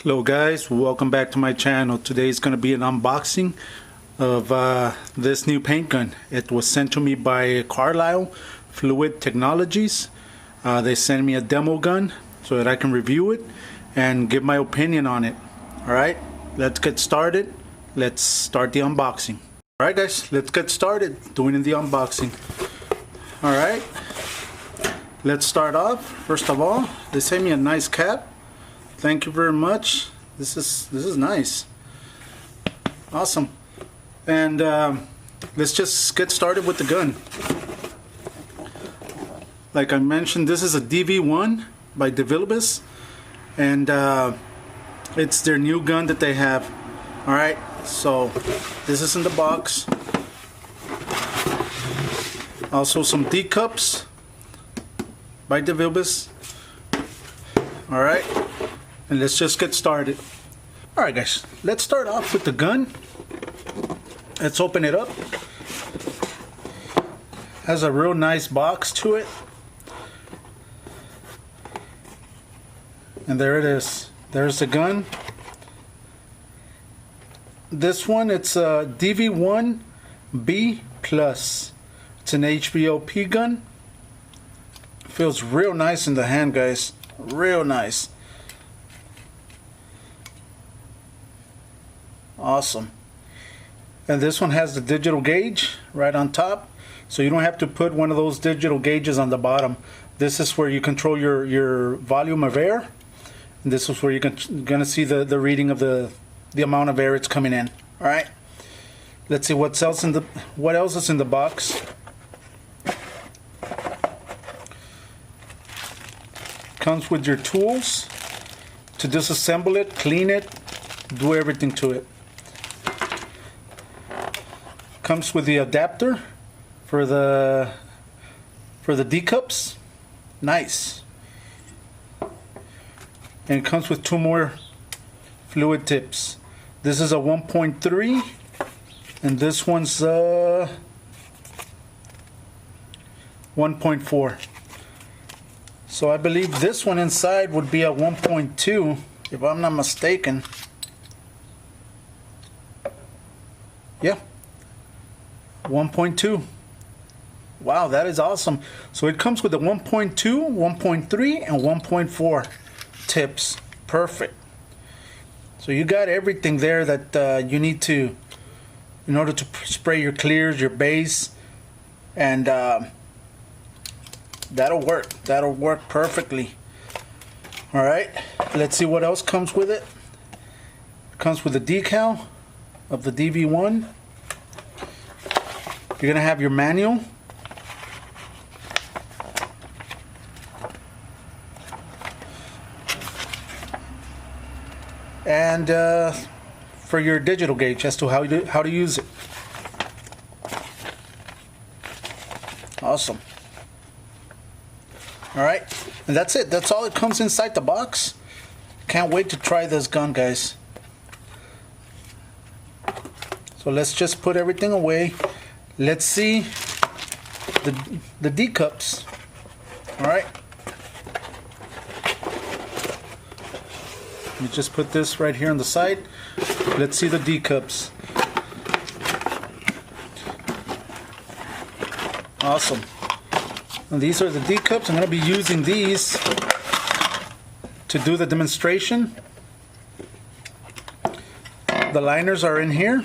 Hello guys, welcome back to my channel. Today is going to be an unboxing of this new paint gun. It was sent to me by Carlisle Fluid Technologies. They sent me a demo gun so that I can review it and give my opinion on it. Alright, let's get started. Let's start the unboxing. Alright guys, let's get started doing the unboxing. Alright, let's start off. First of all, they sent me a nice cap. Thank you very much. This is nice. Awesome. And let's just get started with the gun. Like I mentioned, this is a DV1 by Devilbiss, and it's their new gun that they have. Alright, so this is in the box. Also some D cups by Devilbiss. Alright. And let's just get started. Alright guys, let's start off with the gun. Let's open it up. Has a real nice box to it. And there it is. There's the gun. This one, it's a DV1-B PLUS. It's an HVLP gun. Feels real nice in the hand, guys. Real nice. Awesome. And this one has the digital gauge right on top, so you don't have to put one of those digital gauges on the bottom. This is where you control your volume of air, and this is where you're gonna see the reading of the amount of air it's coming in. All right, let's see what else is in the box. Comes with your tools to disassemble it, clean it, do everything to it. Comes with the adapter for the D cups. Nice. And it comes with two more fluid tips. This is a 1.3 and this one's 1.4. So I believe this one inside would be a 1.2 if I'm not mistaken. Yeah. 1.2. Wow, that is awesome. So it comes with a 1.2, 1.3, and 1.4 tips. Perfect. So you got everything there that you need to, in order to spray your clears, your base, and that'll work. That'll work perfectly. All right. Let's see what else comes with it. It comes with a decal of the DV1. You're going to have your manual. And for your digital gauge as to how to use it. Awesome. Alright, and that's it. That's all that comes inside the box. Can't wait to try this gun, guys. So let's just put everything away. Let's see the D cups. All right. Let me just put this right here on the side. Let's see the D cups. Awesome. And these are the D cups. I'm going to be using these to do the demonstration. The liners are in here.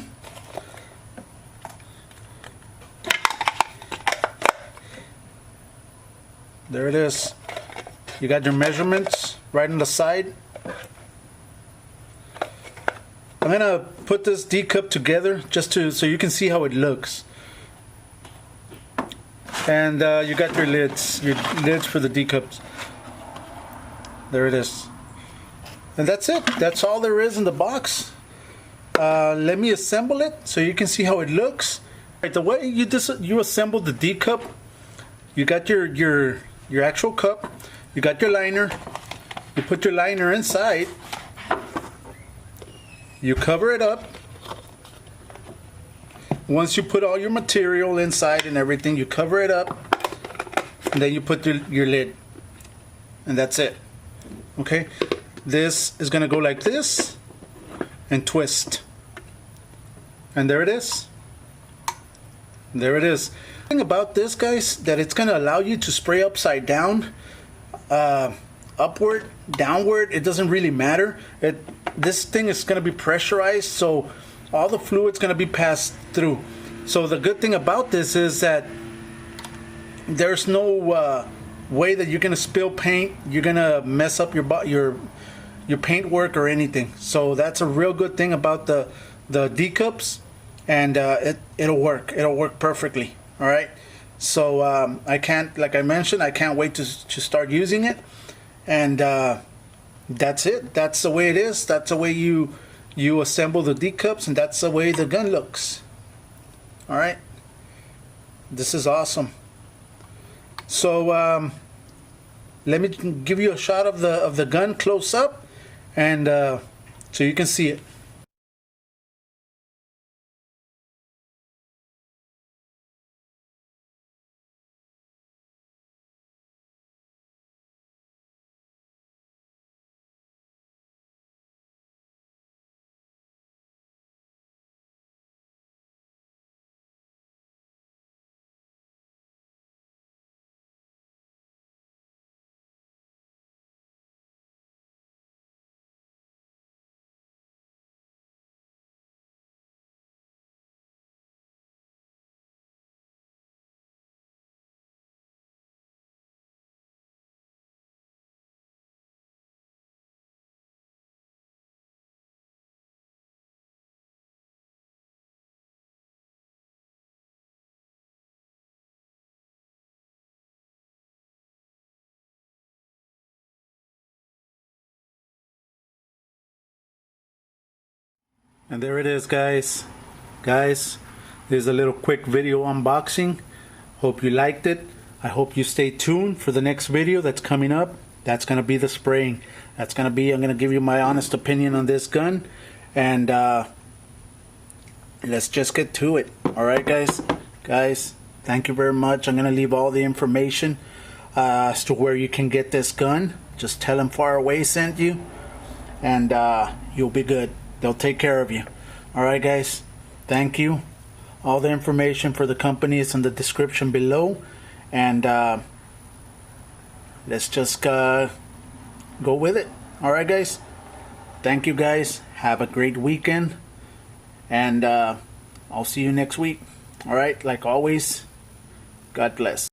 There it is. You got your measurements right on the side. I'm gonna put this D cup together just so you can see how it looks. And you got your lids for the D cups. There it is. And that's it. That's all there is in the box. Let me assemble it so you can see how it looks. Right, the way you assemble the D cup, you got your actual cup, you got your liner, you put your liner inside, you cover it up. Once you put all your material inside and everything, you cover it up, and then you put your lid, and that's it. Okay, this is gonna go like this and twist. And there it is. There it is. The thing about this, guys, that it's gonna allow you to spray upside down, upward, downward. It doesn't really matter. This thing is gonna be pressurized, so all the fluid's gonna be passed through. So the good thing about this is that there's no way that you're gonna spill paint, you're gonna mess up your paint work or anything. So that's a real good thing about the D cups, and it'll work perfectly. All right. So I can't, like I mentioned, I can't wait to start using it, and that's it. That's the way it is. That's the way you assemble the D cups, and that's the way the gun looks. All right. This is awesome. So let me give you a shot of the gun close up, and so you can see it. And there it is, guys. There's a little quick video unboxing. Hope you liked it. I hope you stay tuned for the next video that's coming up. That's gonna be the spraying. I'm gonna give you my honest opinion on this gun, and let's just get to it. All right, guys, thank you very much. I'm gonna leave all the information as to where you can get this gun. Just tell them Far Away sent you, and you'll be good. They'll take care of you. All right, guys, thank you. All the information for the company is in the description below, and let's just go with it. All right, guys, thank you, guys. Have a great weekend, and I'll see you next week. All right, like always, God bless.